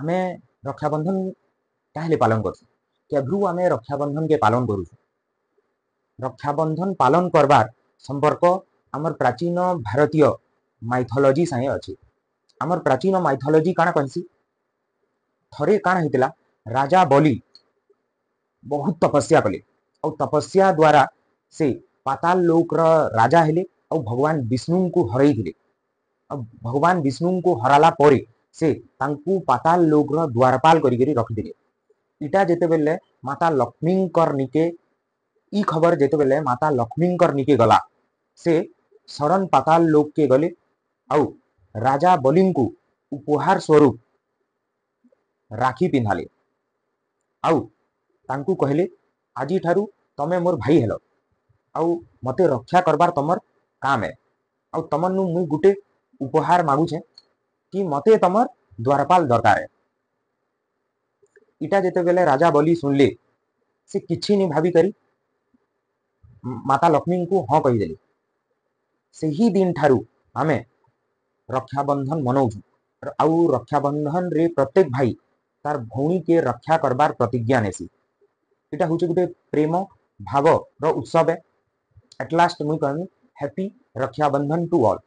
आमे रक्षाबंधन काहे पालन कर केभ्रू आमे रक्षाबंधन के पालन करू। रक्षाबंधन पालन करबार संपर्क आमर प्राचीन भारतीय माइथोलॉजी साहे अछि। आमर प्राचीन माइथोलॉजी काना कहसी थरे काना हितला राजा बलि बहुत तपस्या कले और तपस्या द्वारा से पाताल लोक र राजा हेले और भगवान विष्णु को हरई दिले। अब भगवान विष्णु को हराला परे से तांकू पाताल लोक र द्वारपाल करी रखी दिले। इटा जेते बेले माता लक्ष्मी कर निके ई खबर जेते बेले माता लक्ष्मी कर निके गला से शरण पाताल लोक के गले और राजा बलि को उपहार स्वरूप राखी पिंधाले आउ तांकू कहले आजी ठारू तमे मोर भाई हेलो आउ मते रक्षा करबार तमर काम है आउ तमनु मुई गुटे उपहार मागु छे कि मते तमर द्वारपाल दरकार है। इटा जेते बेले राजा बलि सुनले से किछि नि भाबी करी माता लक्ष्मी को हाँ कही देली। से ही दिन ठारू आमे रक्षाबंधन मनाऊछु आउ रक्षाबंधन रे प्रत्येक भाई तार भौणी के रक्षा करबार प्रतिज्ञा नेसी। इटा होचे गुटे प्रेम भाव रो उत्सव है। एट लास्ट मुई कहमी हैप्पी रक्षाबंधन टू ऑल।